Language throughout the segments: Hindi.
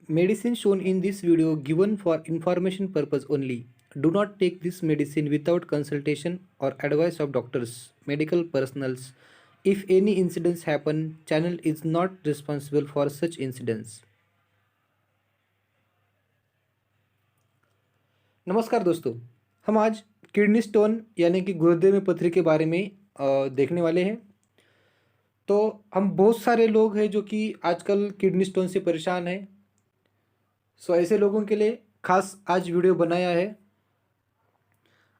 Medicine shown in this video given for information purpose only. Do not take this medicine without consultation or advice of doctors, medical personnels. If any incidents happen, channel is not responsible for such incidents. नमस्कार दोस्तों, हम आज किडनी स्टोन यानी कि गुर्दे में पथरी के बारे में देखने वाले हैं। तो हम बहुत सारे लोग हैं जो कि आजकल किडनी स्टोन से परेशान हैं। सो ऐसे लोगों के लिए खास आज वीडियो बनाया है।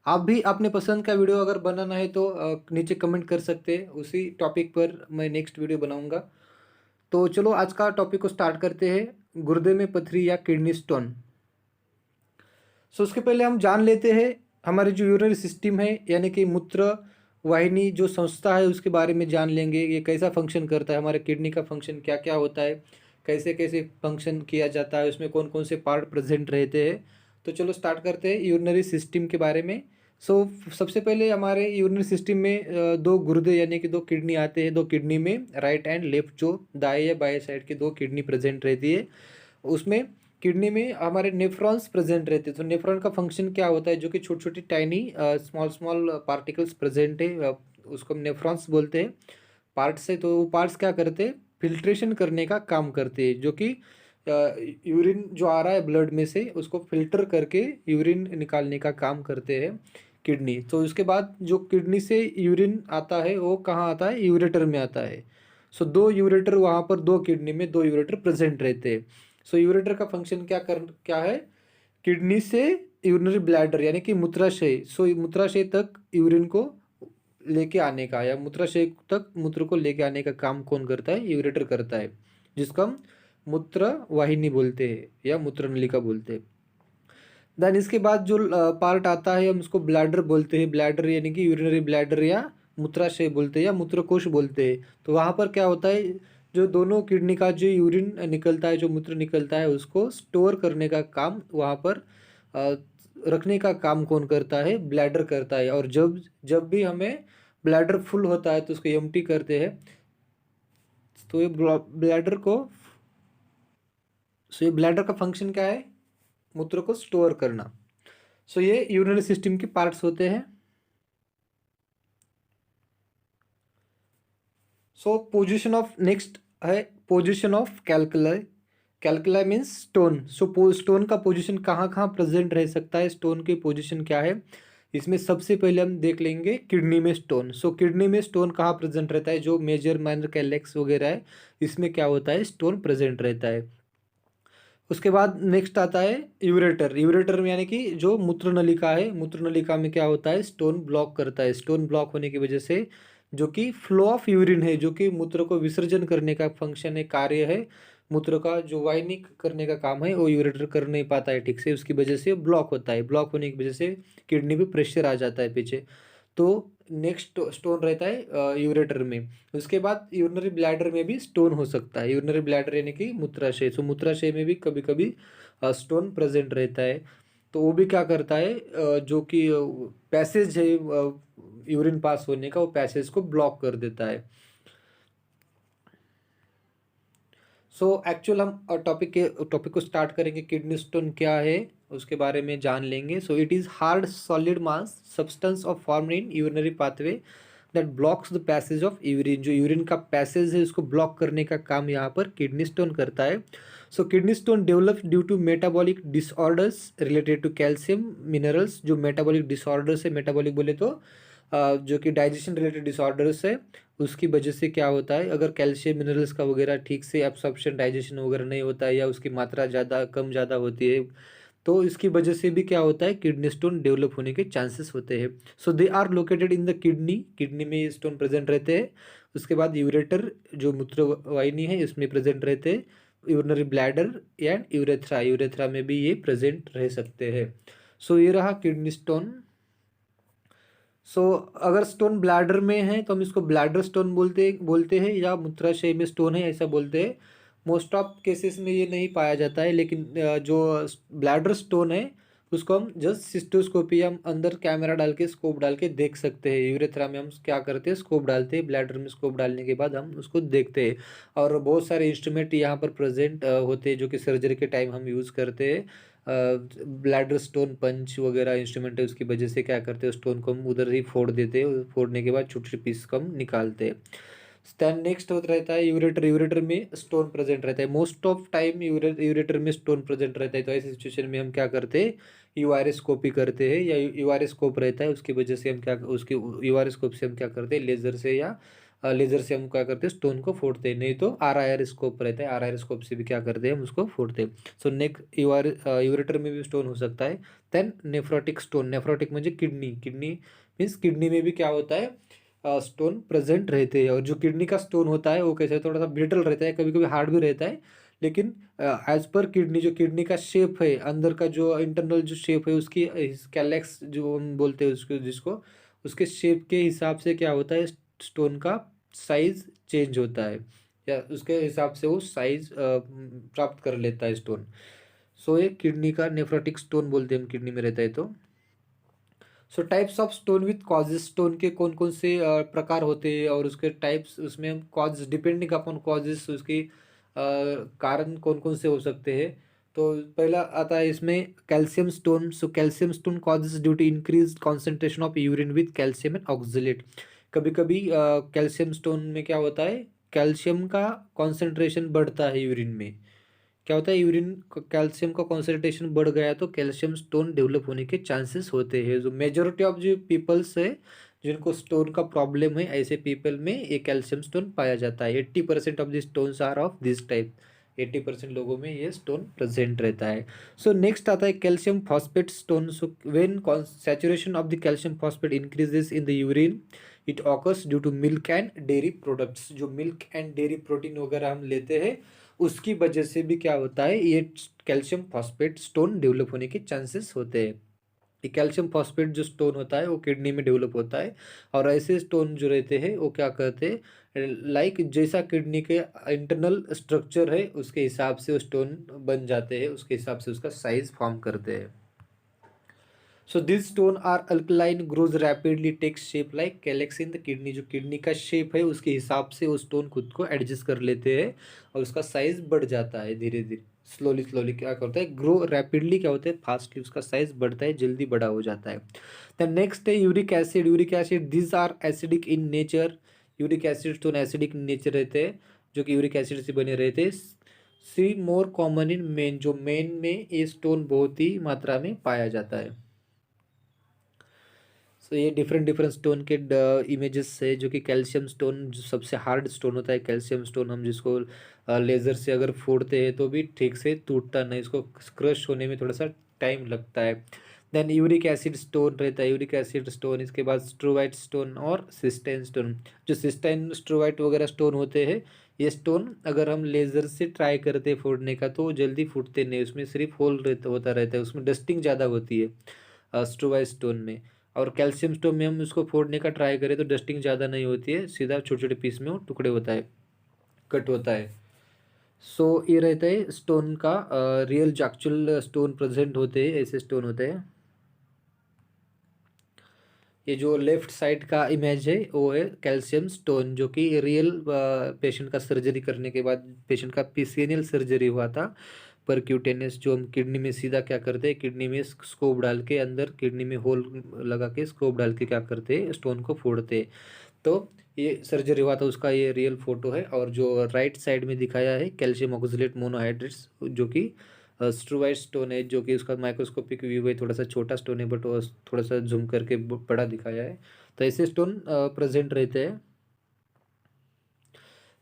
आप भी अपने पसंद का वीडियो अगर बनाना है तो नीचे कमेंट कर सकते हैं, उसी टॉपिक पर मैं नेक्स्ट वीडियो बनाऊंगा। तो चलो आज का टॉपिक को स्टार्ट करते हैं, गुर्दे में पथरी या किडनी स्टोन। सो उसके पहले हम जान लेते हैं हमारे जो यूरिनरी सिस्टम है यानी कि मूत्र वाहिनी जो संस्था है उसके बारे में जान लेंगे। ये कैसा फंक्शन करता है, हमारे किडनी का फंक्शन क्या क्या होता है, कैसे कैसे फंक्शन किया जाता है, उसमें कौन कौन से पार्ट प्रेजेंट रहते हैं। तो चलो स्टार्ट करते हैं यूरिनरी सिस्टम के बारे में। सबसे पहले हमारे यूरिनरी सिस्टम में दो गुर्दे यानी कि दो किडनी आते हैं। दो किडनी में राइट एंड लेफ्ट जो दाएं या बाएं साइड की दो किडनी प्रेजेंट रहती है। उसमें किडनी में हमारे नेफ्रॉन्स प्रेजेंट रहते हैं। तो नेफ्रॉन का फंक्शन क्या होता है, जो कि छोटी छोटी tiny small small particles present है, उसको हम नेफ्रॉन्स बोलते हैं पार्ट्स है। तो वो पार्ट्स क्या करते हैं, फिल्ट्रेशन करने का काम करते हैं, जो कि यूरिन जो आ रहा है ब्लड में से उसको फिल्टर करके यूरिन निकालने का काम करते हैं किडनी। तो उसके बाद जो किडनी से यूरिन आता है वो कहाँ आता है, यूरेटर में आता है। सो दो यूरेटर वहाँ पर, दो किडनी में दो यूरेटर प्रेजेंट रहते हैं। सो यूरेटर का फंक्शन क्या है, किडनी से यूरिनरी ब्लैडर यानी कि मूत्राशय, सो मूत्राशय तक यूरिन को लेके आने का या मूत्राशय तक मूत्र को लेके आने का काम कौन करता है, यूरेटर करता है, जिसको हम मूत्र वाहिनी बोलते हैं या मूत्र नलिका बोलते हैं। देन इसके बाद जो पार्ट आता है हम उसको ब्लैडर बोलते हैं। ब्लैडर यानी कि यूरिनरी ब्लैडर या मूत्राशय बोलते हैं या मूत्रकोश बोलते हैं। तो वहाँ पर क्या होता है, जो दोनों किडनी का जो यूरिन निकलता है, जो मूत्र निकलता है, उसको स्टोर करने का काम वहाँ पर रखने का काम कौन करता है, ब्लैडर करता है। और जब जब भी हमें ब्लैडर फुल होता है तो उसको एम्प्टी करते हैं। तो ये ब्लैडर को सो ये ब्लैडर का फंक्शन क्या है, मूत्र को स्टोर करना। सो ये यूरिनरी सिस्टम के पार्ट्स होते हैं। सो पोजीशन ऑफ नेक्स्ट है position of calculi. Calculi means stone. So stone का पोजीशन कहाँ कहाँ प्रेजेंट रह सकता है, स्टोन की पोजीशन क्या है, इसमें सबसे पहले हम देख लेंगे किडनी में स्टोन। सो किडनी में स्टोन कहाँ प्रेजेंट रहता है, जो मेजर माइनर कैलेक्स वगैरह है इसमें क्या होता है, स्टोन प्रेजेंट रहता है। उसके बाद नेक्स्ट आता है यूरेटर। यूरेटर में यानी कि जो मूत्र नलिका है, मूत्र नलिका में क्या होता है, स्टोन ब्लॉक करता है। स्टोन ब्लॉक होने की वजह से जो कि फ्लो ऑफ यूरिन है, जो कि मूत्र को विसर्जन करने का फंक्शन है, कार्य है, मूत्र का जो वाहिनी करने का काम है, वो यूरेटर कर नहीं पाता है ठीक से, उसकी वजह से ब्लॉक होता है। ब्लॉक होने की वजह से किडनी पे प्रेशर आ जाता है पीछे। तो नेक्स्ट स्टोन रहता है यूरेटर में। उसके बाद यूरिनरी ब्लैडर में भी स्टोन हो सकता है। यूरिनरी ब्लैडर यानी कि मूत्राशय, तो मूत्राशय में भी कभी कभी स्टोन प्रेजेंट रहता है। तो वो भी क्या करता है, जो कि पैसेज है यूरिन पास होने का, वो पैसेज को ब्लॉक कर देता है। सो एक्चुअल हम टॉपिक को स्टार्ट करेंगे, किडनी स्टोन क्या है उसके बारे में जान लेंगे। So it is hard solid mass substance of form in urinary pathway that blocks the passage of urine. जो यूरिन का पैसेज है उसको ब्लॉक करने का काम यहाँ पर किडनी स्टोन करता है। So kidney stone develop due to metabolic disorders related to calcium minerals. जो मेटाबॉलिक डिसऑर्डर्स है, मेटाबॉलिक बोले तो जो कि डाइजेशन रिलेटेड डिसऑर्डर्स है, उसकी वजह से क्या होता है, अगर कैल्शियम मिनरल्स का वगैरह ठीक से एब्सॉर्प्शन डाइजेशन वगैरह नहीं होता है या उसकी मात्रा ज़्यादा कम ज़्यादा होती है, तो इसकी वजह से भी क्या होता है, किडनी स्टोन डेवलप होने के चांसेस होते हैं। So they are located in the kidney. Kidney में ये स्टोन प्रेजेंट रहते हैं। उसके बाद यूरेटर जो मूत्र वाहिनी है इसमें प्रेजेंट रहते हैं। Urinary bladder and urethra, urethra में भी ये प्रेजेंट रह सकते हैं। सो ये रहा किडनी स्टोन। अगर स्टोन ब्लैडर में है तो हम इसको ब्लैडर स्टोन बोलते हैं या मूत्राशय में स्टोन है ऐसा बोलते हैं। मोस्ट ऑफ केसेस में ये नहीं पाया जाता है, लेकिन जो ब्लैडर स्टोन है उसको हम जस्ट सिस्टोस्कोपी, हम अंदर कैमरा डाल के स्कोप डाल के देख सकते हैं। यूरेथ्रा में हम क्या करते हैं, स्कोप डालते हैं, ब्लैडर में स्कोप डालने के बाद हम उसको देखते हैं। और बहुत सारे इंस्ट्रूमेंट यहाँ पर प्रेजेंट होते हैं जो कि सर्जरी के टाइम हम यूज़ करते हैं। ब्लैडर स्टोन पंच वगैरह इंस्ट्रूमेंट है, उसकी वजह से क्या करते हैं, स्टोन को हम उधर ही फोड़ देते हैं, फोड़ने के बाद छोटे छोटे पीस को हम निकालते हैं। देन नेक्स्ट होता रहता है यूरेटर। यूरेटर में स्टोन प्रेजेंट रहता है, मोस्ट ऑफ टाइम यूरेटर में स्टोन प्रेजेंट रहता है। तो ऐसी सिचुएशन में हम क्या करते हैं, यूआरएस्कोपी करते हैं, या यूआरएस्कोप रहता है, उसकी वजह से हम क्या, उसके यूआरएस्कोप से हम क्या करते हैं, लेजर से या लेजर से हम क्या करते हैं, स्टोन को फोड़ते हैं। नहीं तो आरआईआर स्कोप रहता है, आरआईआर स्कोप से भी क्या करते हैं, हम उसको फोड़ते हैं। सो यूरेटर में भी स्टोन हो सकता है। देन नेफ्रोटिक स्टोन, नेफ्रोटिक म्हणजे किडनी, किडनी मीन्स किडनी में भी क्या होता है, स्टोन प्रेजेंट रहते हैं। और जो किडनी का स्टोन होता है वो कैसे, थोड़ा सा ब्रिटल रहता है, कभी कभी हार्ड भी रहता है, लेकिन एज पर किडनी, जो किडनी का शेप है, अंदर का जो इंटरनल जो शेप है उसकी, कैलेक्स जो हम बोलते हैं उसको, जिसको उसके शेप के हिसाब से क्या होता है, स्टोन का साइज चेंज होता है, या उसके हिसाब से वो साइज प्राप्त कर लेता है स्टोन। सो ये किडनी का नेफ्रोटिक स्टोन बोलते हैं हम, किडनी में रहता है तो। सो types of stone with causes, stone के कौन कौन से प्रकार होते हैं और उसके टाइप्स, उसमें हम कॉज डिपेंडिंग अपॉन कॉजेज, उसके कारण कौन कौन से हो सकते हैं। तो पहला आता है इसमें calcium stone. So calcium stone causes due to increase concentration of urine with calcium and oxalate. कभी कभी कैल्शियम स्टोन में क्या होता है, कैल्शियम का कॉन्सेंट्रेशन बढ़ता है यूरिन में। क्या होता है, यूरिन कैल्शियम का कॉन्सेंट्रेशन बढ़ गया तो कैल्शियम स्टोन डेवलप होने के चांसेस होते हैं। जो मेजोरिटी ऑफ जो पीपल्स है जिनको स्टोन का प्रॉब्लम है, ऐसे पीपल में ये कैल्शियम स्टोन पाया जाता है। 80% of the stones are of this type, 80% लोगों में ये स्टोन प्रेजेंट रहता है। सो नेक्स्ट आता है calcium phosphate stone. So when saturation of the calcium phosphate increases in the urine, it occurs due to milk and dairy products. जो मिल्क एंड डेयरी प्रोटीन वगैरह हम लेते हैं उसकी वजह से भी क्या होता है, ये कैल्शियम फॉस्फेट स्टोन डेवलप होने के चांसेस होते हैं। ये कैल्शियम फॉस्फेट जो स्टोन होता है वो किडनी में डेवलप होता है। और ऐसे स्टोन जो रहते हैं वो क्या करते हैं, लाइक जैसा किडनी के इंटरनल स्ट्रक्चर है उसके हिसाब से वो स्टोन बन जाते हैं, उसके हिसाब से उसका साइज फॉर्म करते हैं। So this stone are alkaline, grows rapidly, takes shape like calyx in the kidney. जो किडनी का शेप है उसके हिसाब से वो स्टोन खुद को एडजस्ट कर लेते हैं और उसका साइज बढ़ जाता है धीरे धीरे, स्लोली स्लोली क्या करता है, ग्रो रैपिडली, क्या होता है फास्टली उसका साइज बढ़ता है, जल्दी बड़ा हो जाता है। द नेक्स्ट है uric acid. Uric acid this are acidic in nature. Uric acid stone acidic in nature रहते हैं, जो कि यूरिक एसिड से बने रहते हैं। सी मोर कॉमन इन मेन, जो मेन में ये स्टोन बहुत ही मात्रा में पाया जाता है। सो ये डिफरेंट डिफरेंट स्टोन के इमेजेस है, जो कि कैल्शियम स्टोन जो सबसे हार्ड स्टोन होता है, कैल्शियम स्टोन हम जिसको लेज़र से अगर फोड़ते हैं तो भी ठीक से टूटता नहीं, इसको क्रश होने में थोड़ा सा टाइम लगता है। देन यूरिक एसिड स्टोन रहता है, यूरिक एसिड स्टोन, इसके बाद स्ट्रोवाइट स्टोन और सिस्टाइन स्टोन। जो सिस्टाइन स्ट्रोवाइट वगैरह स्टोन होते हैं, ये स्टोन अगर हम लेज़र से ट्राई करते हैं फोड़ने का तो जल्दी फूटते नहीं, उसमें सिर्फ होल होता रहता है, उसमें डस्टिंग ज़्यादा होती है स्ट्रोवाइट स्टोन में। और कैल्शियम स्टोन में हम उसको फोड़ने का ट्राई करें तो डस्टिंग ज़्यादा नहीं होती है, सीधा छोटे छोटे पीस में वो टुकड़े होता है, कट होता है। सो ये रहता है स्टोन का रियल जो एक्चुअल स्टोन प्रेजेंट होते हैं, ऐसे स्टोन होते हैं। ये जो लेफ्ट साइड का इमेज है वो है कैल्शियम स्टोन, जो कि रियल पेशेंट का सर्जरी करने के बाद, पेशेंट का पीसीएनएल सर्जरी हुआ था परक्यूटेनियस, जो हम किडनी में सीधा क्या करते हैं, किडनी में स्कोप डाल के, अंदर किडनी में होल लगा के स्कोप डाल के क्या करते हैं, स्टोन को फोड़ते हैं। तो ये सर्जरी हुआ था उसका ये रियल फोटो है। और जो राइट साइड में दिखाया है कैल्शियम ऑक्सलेट मोनोहाइड्रेट्स, जो कि स्ट्रोवाइट स्टोन है, जो कि उसका माइक्रोस्कोपिक व्यू है, थोड़ा सा छोटा स्टोन है बट वो थोड़ा सा जूम करके बड़ा दिखाया है। तो ऐसे स्टोन प्रेजेंट रहते हैं।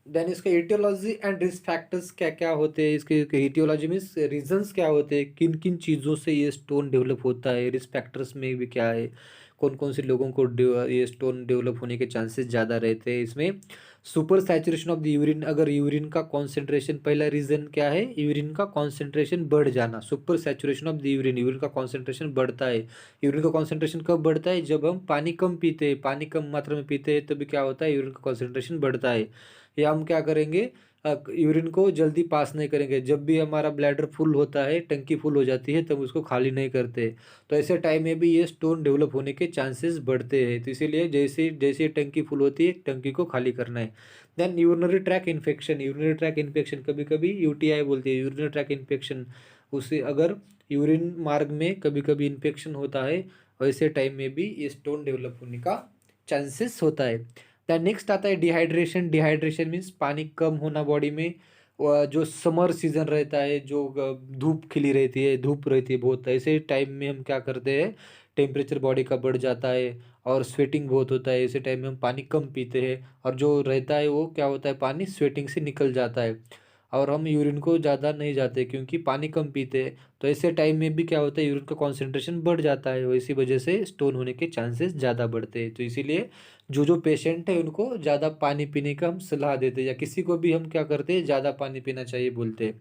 देन इसके इटियोलॉजी एंड रिस्क फैक्टर्स क्या क्या होते हैं, इसके इटियोलॉजी मीन्स रीजंस क्या होते हैं, किन किन चीज़ों से ये स्टोन डेवलप होता है, रिस्क फैक्टर्स में भी क्या है, कौन कौन से लोगों को ये स्टोन डेवलप होने के चांसेस ज़्यादा रहते हैं। इसमें super saturation of the urine, अगर यूरिन का कॉन्सेंट्रेशन, पहला रीज़न क्या है, यूरिन का कॉन्सेंट्रेशन बढ़ जाना, super saturation of the urine, urine का कॉन्सेंट्रेशन बढ़ता है। यूरिन का कॉन्सेंट्रेशन कब बढ़ता है, जब हम पानी कम पीते हैं, पानी कम मात्रा में पीते हैं तभी क्या होता है, यूरिन का कॉन्सेंट्रेशन बढ़ता है। या हम क्या करेंगे, यूरिन को जल्दी पास नहीं करेंगे। जब भी हमारा ब्लैडर फुल होता है, टंकी फुल हो जाती है, तब उसको खाली नहीं करते। तो ऐसे टाइम में भी ये स्टोन डेवलप होने के चांसेस बढ़ते हैं। तो इसीलिए जैसे जैसे टंकी फुल होती है, टंकी को खाली करना है। Then urinary tract infection, urinary tract infection कभी कभी यूटीआई बोलती है, यूरिनरी ट्रैक इन्फेक्शन। उससे अगर यूरिन मार्ग में कभी कभी इन्फेक्शन होता है, वैसे टाइम में भी ये स्टोन डेवलप होने का चांसेस होता है। दैन नेक्स्ट आता है डिहाइड्रेशन। डिहाइड्रेशन मीन्स पानी कम होना बॉडी में। जो समर सीजन रहता है, जो धूप खिली रहती है, धूप रहती है बहुत, ऐसे टाइम में हम क्या करते हैं, टेम्परेचर बॉडी का बढ़ जाता है और स्वेटिंग बहुत होता है। ऐसे टाइम में हम पानी कम पीते हैं और जो रहता है वो क्या होता है, पानी स्वेटिंग से निकल जाता है और हम यूरिन को ज़्यादा नहीं जाते क्योंकि पानी कम पीते हैं। तो ऐसे टाइम में भी क्या होता है, यूरिन का कॉन्सेंट्रेशन बढ़ जाता है, इसी वजह से स्टोन होने के चांसेस ज़्यादा बढ़ते हैं। तो इसीलिए जो जो पेशेंट है उनको ज़्यादा पानी पीने का हम सलाह देते हैं, या किसी को भी हम क्या करते हैं, ज़्यादा पानी पीना चाहिए बोलते हैं।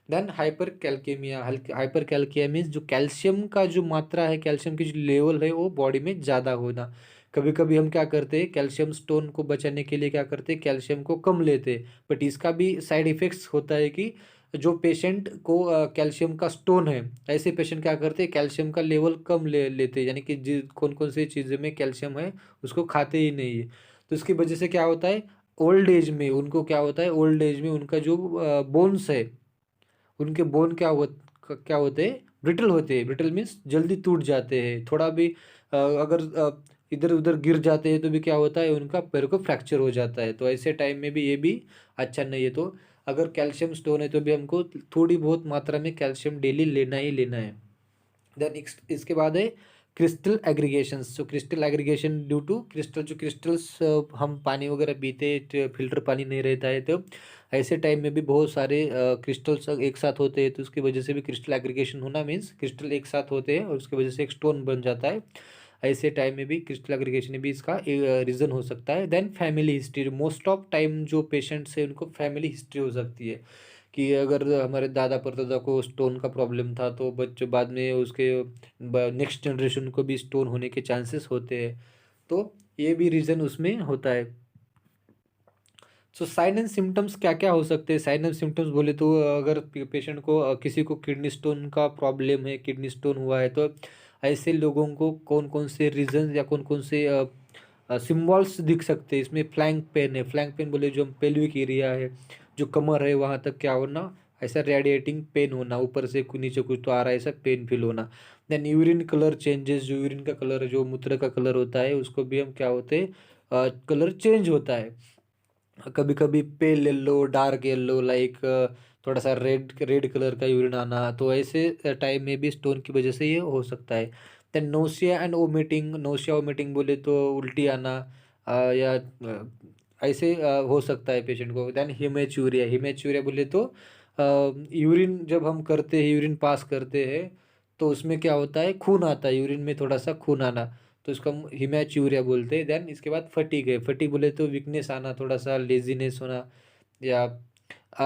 Then hypercalcaemia. Hypercalcaemia means जो कैल्शियम का जो मात्रा है, कैल्शियम की जो लेवल है वो बॉडी में ज़्यादा होना। कभी कभी हम क्या करते हैं, कैल्शियम स्टोन को बचाने के लिए क्या करते हैं, कैल्शियम को कम लेते हैं। बट इसका भी साइड इफ़ेक्ट्स होता है कि जो पेशेंट को कैल्शियम का स्टोन है, ऐसे पेशेंट क्या करते हैं, कैल्शियम का लेवल कम ले लेते हैं, यानी कि कौन कौन सी चीज़ें में कैल्शियम है उसको खाते ही नहीं है। तो इसकी वजह से क्या होता है, ओल्ड एज में उनको क्या होता है, ओल्ड एज में उनका जो बोन्स है, उनके बोन क्या होते हैं, ब्रिटल होते हैं। ब्रिटल मीन्स जल्दी टूट जाते हैं। थोड़ा भी अगर इधर उधर गिर जाते हैं तो भी क्या होता है, उनका पैर को फ्रैक्चर हो जाता है। तो ऐसे टाइम में भी ये भी अच्छा नहीं है। तो अगर कैल्शियम स्टोन है तो भी हमको थोड़ी बहुत मात्रा में कैल्शियम डेली लेना ही लेना है। देन इसके बाद है क्रिस्टल एग्रीगेशंस। तो crystal aggregation due to crystal, जो क्रिस्टल्स हम पानी वगैरह पीते, फिल्टर पानी नहीं रहता है, तो ऐसे टाइम में भी बहुत सारे क्रिस्टल्स एक साथ होते हैं। तो उसकी वजह से भी क्रिस्टल एग्रीगेशन होना मीन्स क्रिस्टल एक साथ होते हैं और उसकी वजह से एक स्टोन बन जाता है। ऐसे टाइम में भी क्रिस्टल एग्रीगेशन भी इसका रीज़न हो सकता है। Then family history. Most of time जो पेशेंट्स है उनको फैमिली हिस्ट्री हो सकती है कि अगर हमारे दादा परदादा को स्टोन का प्रॉब्लम था तो बच्चों बाद में उसके नेक्स्ट जनरेशन को भी स्टोन होने के चांसेस होते हैं। तो ये भी रीज़न उसमें होता है। सो साइन एंड सिम्टम्स क्या क्या हो सकते हैं। साइन एंड सिम्टम्स बोले तो अगर पेशेंट को किसी को किडनी स्टोन का प्रॉब्लम है, किडनी स्टोन हुआ है, तो ऐसे लोगों को कौन कौन से रीजन या कौन कौन से सिम्बॉल्स दिख सकते हैं। इसमें फ्लैंक पेन है। फ्लैंक पेन बोले जो पेल्विक एरिया है, जो कमर है वहाँ तक क्या होना, ऐसा रेडिएटिंग पेन होना, ऊपर से नीचे कुछ तो आ रहा है ऐसा पेन फील होना। Then urine colour changes. जो यूरिन का कलर है, जो मूत्र का कलर होता है, उसको भी हम क्या होते हैं, कलर चेंज होता है। कभी कभी pale yellow, dark yellow, like थोड़ा सा रेड रेड कलर का यूरिन आना। तो ऐसे टाइम में भी स्टोन की वजह से ये हो सकता है। Then nausea and vomiting. Nausea vomiting बोले तो उल्टी आना, या ऐसे हो सकता है पेशेंट को। Then haematuria. हिमेचूरिया बोले तो यूरिन जब हम करते हैं, यूरिन पास करते हैं, तो उसमें क्या होता है, खून आता है, यूरिन में थोड़ा सा खून आना, तो इसको हम हिमैच्यूरिया बोलते हैं। देन इसके बाद फटीग है। फटीग बोले तो वीकनेस आना, थोड़ा सा लेजीनेस होना। या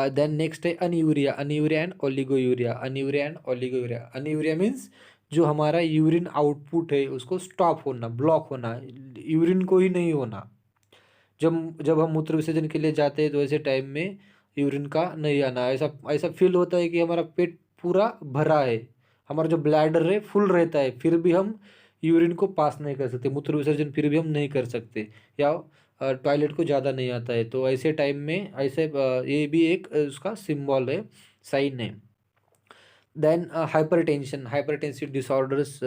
देन नेक्स्ट है anuria. Anuria and oliguria. Anuria and oliguria. Anuria means जो हमारा यूरिन आउटपुट है उसको स्टॉप होना, ब्लॉक होना, यूरिन को ही नहीं होना। जब जब हम मूत्र विसर्जन के लिए जाते हैं तो ऐसे टाइम में यूरिन का नहीं आना, ऐसा ऐसा फील होता है कि हमारा पेट पूरा भरा है, हमारा जो ब्लैडर है फुल रहता है, फिर भी हम यूरिन को पास नहीं कर सकते, मूत्र विसर्जन फिर भी हम नहीं कर सकते, या टॉयलेट को ज़्यादा नहीं आता है। तो ऐसे टाइम में ऐसे ये भी एक उसका सिंबल है, साइन है। Then hypertension. हाइपरटेंसिव डिसऑर्डर्स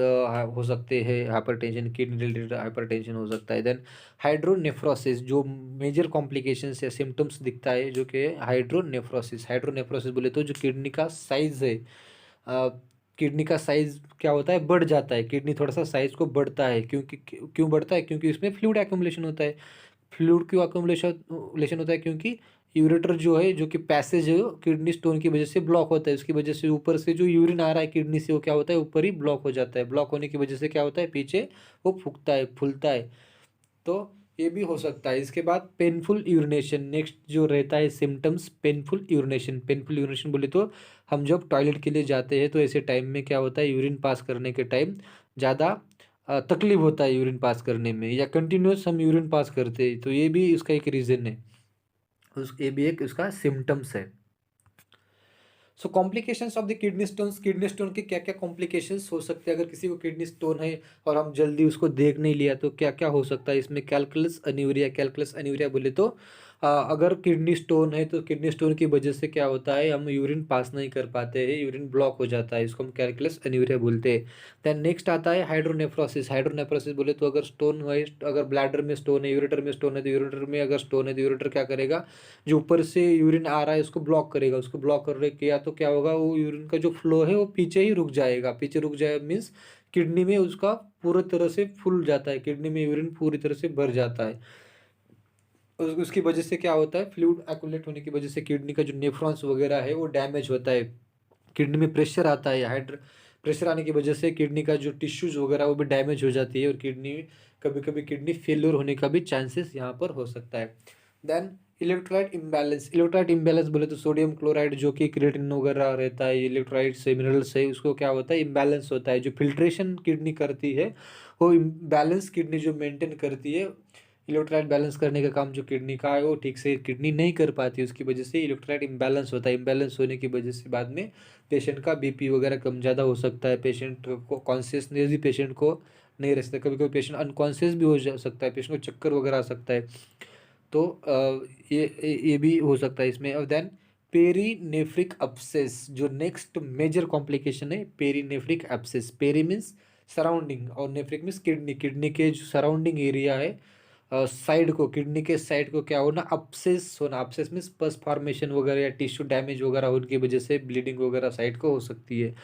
हो सकते हैं। हाइपरटेंशन किडनी रिलेटेड हाइपरटेंशन हो सकता है। देन हाइड्रोनेफ्रोसिस, जो मेजर कॉम्प्लिकेशंस या सिम्टम्स दिखता है, जो कि हाइड्रोनेफ्रोसिस। हाइड्रोनेफ्रोसिस बोले तो जो किडनी का साइज है, किडनी का साइज क्या होता है, बढ़ जाता है। किडनी थोड़ा सा साइज को बढ़ता है, क्योंकि क्यों बढ़ता है, क्योंकि इसमें फ्लूइड एक्युमुलेशन होता है। फ्लूइड क्यों एक्युमुलेशन होता है, क्योंकि यूरेटर जो है, जो कि पैसेज है, किडनी स्टोन की वजह से ब्लॉक होता है। उसकी वजह से ऊपर से जो यूरिन आ रहा है किडनी से, वो क्या होता है, ऊपर ही ब्लॉक हो जाता है। ब्लॉक होने की वजह से क्या होता है, पीछे वो फूकता है, फूलता है। तो ये भी हो सकता है। इसके बाद पेनफुल यूरिनेशन। नेक्स्ट जो रहता है symptoms, painful urination. Painful urination बोले तो हम जब टॉयलेट के लिए जाते हैं तो ऐसे टाइम में क्या होता है, यूरिन पास करने के टाइम ज़्यादा तकलीफ होता है यूरिन पास करने में, या कंटिन्यूस हम यूरिन पास करते हैं, तो ये भी इसका एक रीज़न है। ये भी एक उसका सिम्टम्स है। So complications of the kidney stone के क्या क्या कॉम्प्लिकेशंस हो सकते हैं अगर किसी को किडनी स्टोन है और हम जल्दी उसको देख नहीं लिया तो क्या क्या हो सकता है इसमें। कैलकुलस अनियूरिया बोले तो अगर किडनी स्टोन है तो किडनी स्टोन की वजह से क्या होता है, हम यूरिन पास नहीं कर पाते हैं, यूरिन ब्लॉक हो जाता है, इसको हम कैलकुलस अनियूरिया बोलते हैं। देन नेक्स्ट आता है हाइड्रोनेफ्रोसिस बोले तो अगर स्टोन है, अगर ब्लैडर में स्टोन है, यूरेटर में स्टोन है, तो यूरेटर में अगर स्टोन है तो यूरेटर क्या करेगा, जो ऊपर से यूरिन आ रहा है उसको ब्लॉक करेगा, उसको ब्लॉक करने किया तो क्या होगा, वो यूरिन का जो फ्लो है वो पीछे ही रुक जाएगा। पीछे रुक जाए मीन्स किडनी में उसका पूरी तरह से फूल जाता है, किडनी में यूरिन पूरी तरह से भर जाता है। उसकी वजह से क्या होता है, फ्लूइड एक्युमुलेट होने की वजह से किडनी का जो नेफ्रॉन्स वगैरह है वो डैमेज होता है। किडनी में प्रेशर आता है, प्रेशर आने की वजह से किडनी का जो टिश्यूज वगैरह वो भी डैमेज हो जाती है और किडनी कभी कभी किडनी फेल्योर होने का भी चांसेस यहाँ पर हो सकता है। देन इलेक्ट्रोलाइट इम्बैलेंस बोले तो सोडियम क्लोराइड जो कि क्रिएटिन वगैरह रहता है, इलेक्ट्रोलाइट्स है, मिनरल्स है, उसको क्या होता है, इम्बैलेंस होता है। जो फिल्ट्रेशन किडनी करती है वो बैलेंस किडनी जो मेंटेन करती है, इलेक्ट्रोलाइट बैलेंस करने का काम जो किडनी का है वो ठीक से किडनी नहीं कर पाती, उसकी वजह से इलेक्ट्रोलाइट इम्बैलेंस होता है। इम्बैलेंस होने की वजह से बाद में पेशेंट का बीपी वगैरह कम ज़्यादा हो सकता है, पेशेंट को कॉन्शियसनेस भी पेशेंट को नहीं रह सकता, कभी कभी पेशेंट अनकॉन्शियस भी हो जा सकता है, पेशेंट को चक्कर वगैरह आ सकता है। तो ये भी हो सकता है इसमें। और देन पेरीनेफ्रिक अपसेस जो नेक्स्ट मेजर कॉम्प्लिकेशन है, पेरीनेफ्रिक अपसेस। पेरी मीन्स सराउंडिंग और नेफ्रिक मीन्स किडनी के जो सराउंडिंग एरिया है, साइड को, किडनी के साइड को क्या होना, अपसेस होना। अपसेस मीन्स पस फॉर्मेशन वगैरह या टिश्यू डैमेज वगैरह होने की वजह से ब्लीडिंग वगैरह साइड को हो सकती है,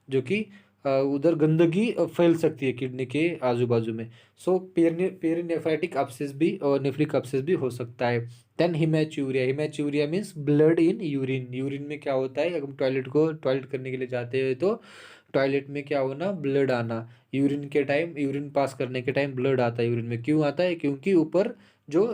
जो कि उधर गंदगी फैल सकती है किडनी के आजू बाजू में। सो पेरिनेफ्राइटिक अपसेस भी और नेफ्रिक अपसेस भी हो सकता है। Then haematuria means blood in urine. Urine में क्या होता है, अगर हम टॉयलेट करने के लिए जाते हैं तो टॉयलेट में क्या होना, ब्लड आना। यूरिन के टाइम, यूरिन पास करने के टाइम ब्लड आता है यूरिन में। क्यों आता है, क्योंकि ऊपर जो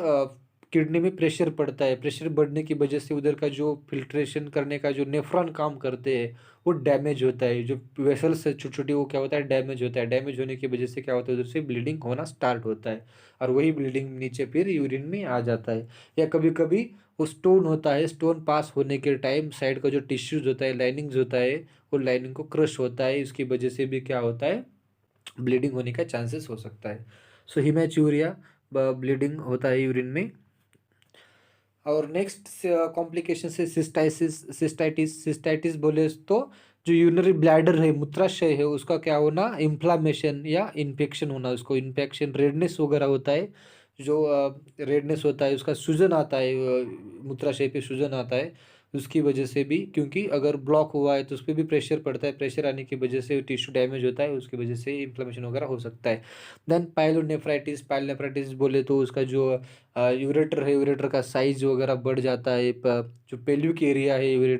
किडनी में प्रेशर पड़ता है, प्रेशर बढ़ने की वजह से उधर का जो फिल्ट्रेशन करने का जो नेफ्रॉन काम करते हैं वो डैमेज होता है, जो वेसल्स है छोटी छोटी वो क्या होता है, डैमेज होता है। डैमेज होने की वजह से क्या होता है, उधर से ब्लीडिंग होना स्टार्ट होता है और वही ब्लीडिंग नीचे फिर यूरिन में आ जाता है। या कभी कभी वो स्टोन होता है, स्टोन पास होने के टाइम साइड का जो टिश्यूज होता है, लाइनिंग्स होता है, वो लाइनिंग को क्रश होता है, इसकी वजह से भी क्या होता है, ब्लीडिंग होने का चांसेस हो सकता है। सो हिमैचूरिया ब्लीडिंग होता है यूरिन में। और नेक्स्ट कॉम्प्लिकेशन से सिस्टाइटिस बोले तो जो यूरिनरी ब्लैडर है, मूत्राशय है, उसका क्या होना, इन्फ्लामेशन या इन्फेक्शन होना, उसको इन्फेक्शन, रेडनेस वगैरह होता है, जो रेडनेस होता है, उसका सूजन आता है, मूत्राशय पे सूजन आता है, उसकी वजह से भी, क्योंकि अगर ब्लॉक हुआ है तो उस पर भी प्रेशर पड़ता है, प्रेशर आने की वजह से टिश्यू डैमेज होता है, उसकी वजह से इन्फ्लेमेशन वगैरह हो सकता है। देन पायलोनेफ्राइटिस बोले तो उसका जो यूरेटर है, यूरेटर का साइज वगैरह बढ़ जाता है। जो पेल्विक एरिया है,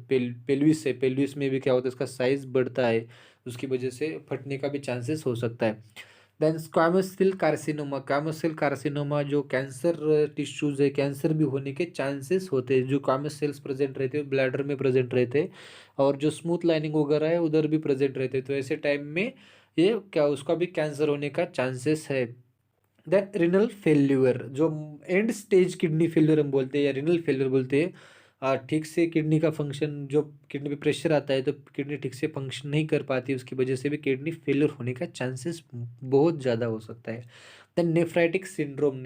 पेल्विस है, पेल्विस में भी क्या होता है, इसका साइज बढ़ता है, उसकी वजह से फटने का भी चांसेस हो सकता है। देन स्क्वामस सेल कार्सिनोमा जो कैंसर टिश्यूज है, कैंसर भी होने के चांसेस होते हैं। जो स्क्वामस सेल्स प्रेजेंट रहते हैं ब्लैडर में प्रेजेंट रहते हैं और जो स्मूथ लाइनिंग वगैरह है उधर भी प्रेजेंट रहते हैं, तो ऐसे टाइम में ये क्या, उसका भी कैंसर होने का चांसेस है। देन रिनल फेल्यूर जो एंड स्टेज किडनी फेल्यूर हम बोलते हैं या रिनल फेल्यूर बोलते हैं। ठीक से किडनी का फंक्शन, जो किडनी पे प्रेशर आता है तो किडनी ठीक से फंक्शन नहीं कर पाती, उसकी वजह से भी किडनी फेल्यूर होने का चांसेस बहुत ज़्यादा हो सकता है। देन नेफ्राइटिक सिंड्रोम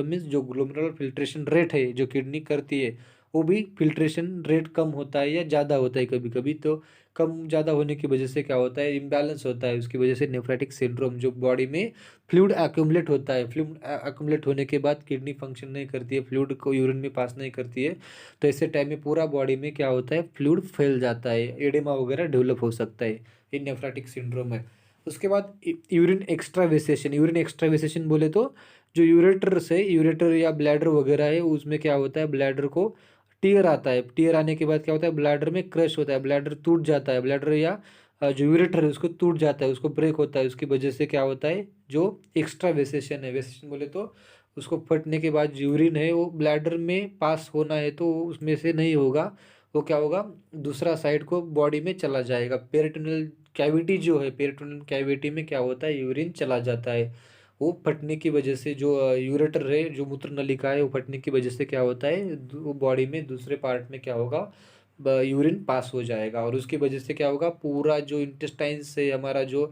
मीन्स जो ग्लोमेरुलर फिल्ट्रेशन रेट है जो किडनी करती है वो भी फिल्ट्रेशन रेट कम होता है या ज़्यादा होता है, कभी कभी तो कम ज़्यादा होने की वजह से क्या होता है, इम्बैलेंस होता है, उसकी वजह से नेफ्राइटिक सिंड्रोम, जो बॉडी में फ्लूइड एक्यूमुलेट होता है, फ्लूइड एक्यूमुलेट होने के बाद किडनी फंक्शन नहीं करती है, फ्लूइड को यूरिन में पास नहीं करती है, तो ऐसे टाइम में पूरा बॉडी में क्या होता है, फ्लूइड फैल जाता है, एडेमा वगैरह डेवलप हो सकता है, ये नेफ्राटिक सिंड्रोम है। उसके बाद यूरिन एक्स्ट्रावेसेशन बोले तो जो यूरेटर से, यूरेटर या ब्लैडर वगैरह है उसमें क्या होता है, ब्लैडर को टीयर आता है, टीयर आने के बाद क्या होता है, ब्लैडर में क्रश होता है, ब्लैडर टूट जाता है, ब्लैडर या जो यूरेटर है उसको टूट जाता है, उसको ब्रेक होता है, उसकी वजह से क्या होता है, जो एक्स्ट्रा वेसेशन है, वेसेशन बोले तो उसको फटने के बाद यूरिन है वो ब्लैडर में पास होना है तो उसमें से नहीं होगा, वो क्या होगा, दूसरा साइड को बॉडी में चला जाएगा। पेरिटोनियल कैविटी जो है, पेरिटोनियल कैविटी में क्या होता है, यूरिन चला जाता है, वो फटने की वजह से जो यूरेटर है, जो मूत्र नलिका है, वो फटने की वजह से क्या होता है, बॉडी में दूसरे पार्ट में क्या होगा, यूरिन पास हो जाएगा, और उसकी वजह से क्या होगा, पूरा जो इंटेस्टाइन से हमारा जो,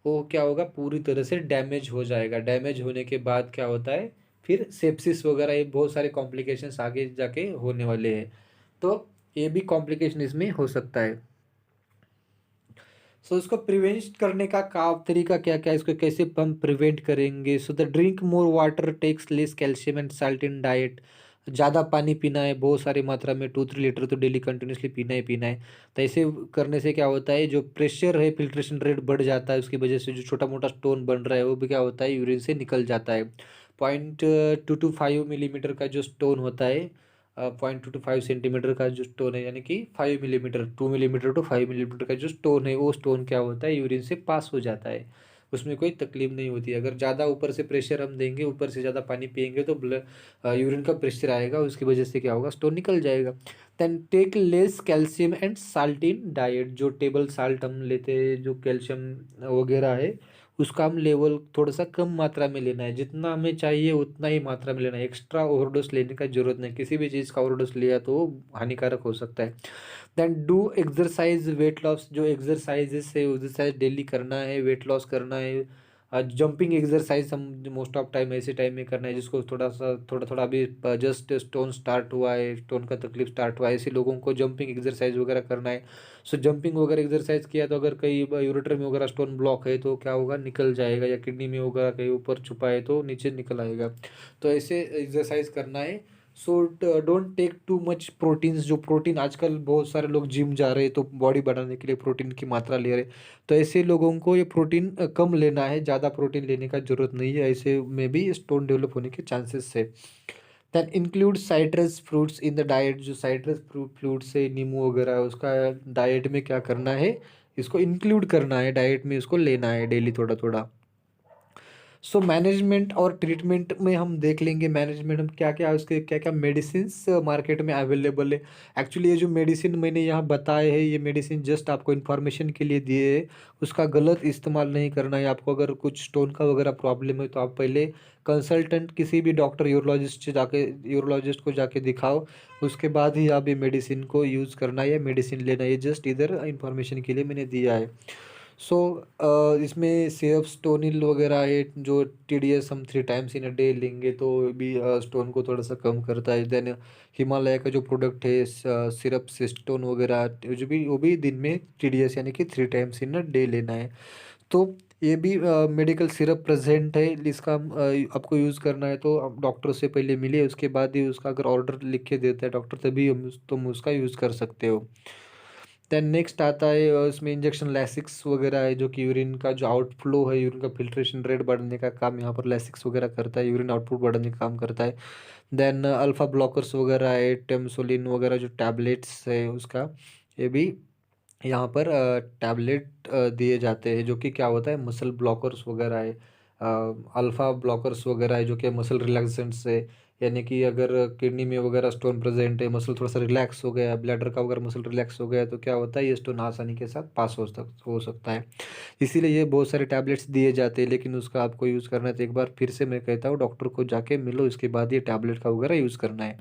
वो क्या होगा, पूरी तरह से डैमेज हो जाएगा। डैमेज होने के बाद क्या होता है, फिर सेप्सिस वगैरह, ये बहुत सारे कॉम्प्लिकेशंस आगे जाके होने वाले हैं। तो ये भी कॉम्प्लिकेशन इसमें हो सकता है। सो इसको प्रिवेंट करने का तरीका क्या क्या है, इसको कैसे हम प्रिवेंट करेंगे? So the drink more water, takes less calcium and salt in diet. ज़्यादा पानी पीना है, बहुत सारी मात्रा में, 2-3 लीटर तो डेली कंटिन्यूसली पीना ही पीना है। तो ऐसे करने से क्या होता है, जो प्रेशर है, फिल्ट्रेशन रेट बढ़ जाता है, उसकी वजह से जो छोटा मोटा स्टोन बन रहा है वो भी क्या होता है, यूरिन से निकल जाता है। 0.2 to 5 मिलीमीटर का जो स्टोन होता है, 0.2 to 5 सेंटीमीटर का जो स्टोन है, यानी कि 5 मिलीमीटर, 2 मिलीमीटर to 5 मिलीमीटर का जो स्टोन है, वो स्टोन क्या होता है, यूरिन से पास हो जाता है। उसमें कोई तकलीफ नहीं होती है। अगर ज़्यादा ऊपर से प्रेशर हम देंगे, ऊपर से ज़्यादा पानी पियेंगे, तो यूरिन का प्रेशर आएगा, उसकी वजह से क्या होगा, स्टोन निकल जाएगा। Then take less calcium and salt in diet. जो टेबल साल्ट हम लेते हैं, जो कैल्शियम वगैरह है, उसका हम लेवल थोड़ा सा कम मात्रा में लेना है। जितना हमें चाहिए उतना ही मात्रा में लेना है। एक्स्ट्रा ओवरडोज लेने का जरूरत नहीं। किसी भी चीज़ का ओवरडोज लिया तो वो हानिकारक हो सकता है। Then do exercise, weight loss. जो एक्सरसाइजेस है, एक्सरसाइज डेली करना है, वेट लॉस करना है। जंपिंग एक्सरसाइज हम मोस्ट ऑफ टाइम ऐसे टाइम में करना है जिसको थोड़ा थोड़ा अभी जस्ट स्टोन स्टार्ट हुआ है, स्टोन का तकलीफ स्टार्ट हुआ है, ऐसे लोगों को जंपिंग एक्सरसाइज वगैरह करना है। सो जंपिंग वगैरह एक्सरसाइज किया तो अगर कहीं यूरेटर में वगैरह स्टोन ब्लॉक है तो क्या होगा, निकल जाएगा, या किडनी में वगैरह कहीं ऊपर छुपा है तो नीचे निकल आएगा। तो ऐसे एक्सरसाइज करना है। So don't take too much proteins. जो प्रोटीन, आजकल बहुत सारे लोग जिम जा रहे हैं तो बॉडी बढ़ाने के लिए प्रोटीन की मात्रा ले रहे हैं। तो ऐसे लोगों को ये प्रोटीन कम लेना है, ज़्यादा प्रोटीन लेने का जरूरत नहीं है। ऐसे में भी स्टोन डेवलप होने के चांसेस है। Then include citrus fruits in the diet. जो साइट्रस फ्रूट्स है, नींबू वगैरह है, उसका डाइट में क्या करना है, इसको इंक्लूड करना है, डाइट में इसको लेना है डेली थोड़ा थोड़ा। सो मैनेजमेंट और ट्रीटमेंट में हम देख लेंगे। मैनेजमेंट हम क्या क्या, उसके क्या क्या मेडिसिन मार्केट में अवेलेबल है। एक्चुअली ये जो मेडिसिन मैंने यहाँ बताए हैं, ये मेडिसिन जस्ट आपको इन्फॉर्मेशन के लिए दिए है। उसका गलत इस्तेमाल नहीं करना है आपको। अगर कुछ स्टोन का वगैरह प्रॉब्लम है तो आप पहले कंसल्टेंट, किसी भी डॉक्टर, यूरोलॉजिस्ट को जाके दिखाओ। उसके बाद ही आप ये मेडिसिन को यूज़ करना है या मेडिसिन लेना है। ये जस्ट इधर इन्फॉर्मेशन के लिए मैंने दिया है। सो इसमें सिर्फ स्टोनिल वगैरह है, जो TDS हम 3 टाइम्स इन अ डे लेंगे तो भी स्टोन को थोड़ा सा कम करता है। देन हिमालय का जो प्रोडक्ट है, सिरप सिस्टोन वगैरह, वो भी दिन में TDS यानी कि 3 टाइम्स इन अ डे लेना है। तो ये भी मेडिकल सिरप प्रेजेंट है, इसका आपको यूज़ करना है तो आप डॉक्टर से पहले मिलिए, उसके बाद ही उसका अगर ऑर्डर लिख के देता है डॉक्टर, तभी तुम उसका यूज़ कर सकते हो। देन नेक्स्ट आता है इसमें इंजेक्शन लैसिक्स वगैरह है, जो कि यूरिन का जो आउटफ्लो है, यूरिन का फिल्ट्रेशन रेट बढ़ाने का काम यहाँ पर लैसिक्स वगैरह करता है, यूरिन आउटपुट बढ़ाने का काम करता है। देन अल्फा ब्लॉकर्स वगैरह है, टेमसोलिन वगैरह जो टैबलेट्स है उसका, ये भी यहाँ पर टैबलेट दिए जाते हैं, जो कि क्या होता है, मसल ब्लॉकर्स वगैरह है। अल्फ़ा ब्लॉकर्स वगैरह है जो कि मसल रिलैक्सेंट्स है। यानी कि अगर किडनी में वगैरह स्टोन प्रेजेंट है, मसल थोड़ा सा रिलैक्स हो गया, ब्लैडर का वगैरह मसल रिलैक्स हो गया, तो क्या होता है, ये स्टोन आसानी के साथ पास हो सकता है। इसीलिए ये बहुत सारे टैबलेट्स दिए जाते हैं, लेकिन उसका आपको यूज़ करना है तो एक बार फिर से मैं कहता हूँ, डॉक्टर को जाके मिलो, इसके बाद ये टैबलेट का वगैरह यूज़ करना है।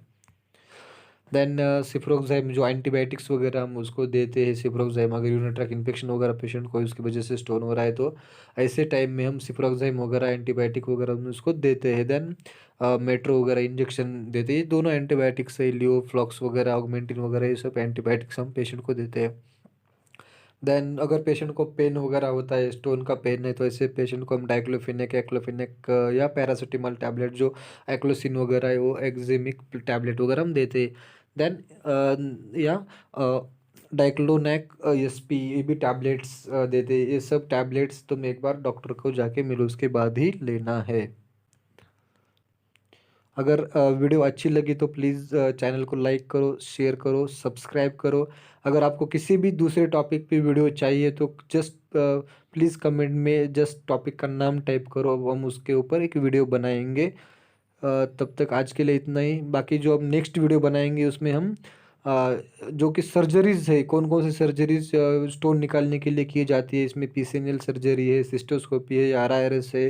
देन सिफ्रोक्साइम, जो एंटीबायोटिक्स वगैरह हम उसको देते हैं। सिफ्रोक्साइम, अगर यूरिनरी ट्रैक इन्फेक्शन वगैरह पेशेंट को उसकी वजह से स्टोन हो रहा है तो ऐसे टाइम में हम सिफ्रोक्साइम वगैरह एंटीबायोटिक वगैरह हम उसको देते हैं। देन मेट्रो वगैरह इंजेक्शन देते हैं। ये दोनों एंटीबायोटिक्स है, लियोफ्लॉक्स वगैरह, ऑगमेंटिन वगैरह, ये सब एंटीबायोटिक्स हम पेशेंट को देते हैं। देन अगर पेशेंट को पेन वगैरह होता है, स्टोन का पेन है, तो ऐसे पेशेंट को हम डाइक्लोफिनेक, एक्लोफिनेक या पैरासीटामोल टैबलेट, जो एक्लोसिन वगैरह है, वो एक्जिमिक टैबलेट वगैरह हम देते हैं। देन या डाइक्लोनेक SP, ये भी टैबलेट्स देते हैं। ये सब टैबलेट्स तुम एक बार डॉक्टर को जाके मिलो, उसके बाद ही लेना है। अगर वीडियो अच्छी लगी तो प्लीज़ चैनल को लाइक करो, शेयर करो, सब्सक्राइब करो। अगर आपको किसी भी दूसरे टॉपिक पे वीडियो चाहिए तो जस्ट प्लीज़ कमेंट में जस्ट टॉपिक का नाम टाइप करो, अब हम उसके ऊपर एक वीडियो बनाएंगे। तब तक आज के लिए इतना ही। बाकी जो अब नेक्स्ट वीडियो बनाएंगे उसमें हम जो कि सर्जरीज है, कौन कौन सी सर्जरीज स्टोन निकालने के लिए की जाती है, इसमें PCNL सर्जरी है, सिस्टोस्कोपी है, RIRS है,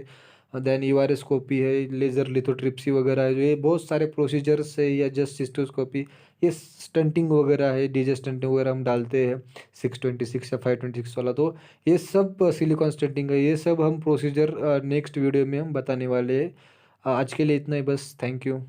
देन यूआरएस्कोपी है, लेज़र लिथोट्रिप्सी वगैरह है, ये बहुत सारे प्रोसीजर्स है, या जस्ट सिस्टोस्कोपी, ये स्टंटिंग वगैरह है, डीजे स्टंटिंग वगैरह हम डालते हैं 626 या 526 वाला। तो ये सब सिलिकॉन स्टंटिंग है, ये सब हम प्रोसीजर नेक्स्ट वीडियो में हम बताने वाले हैं। आज के लिए इतना ही बस, थैंक यू।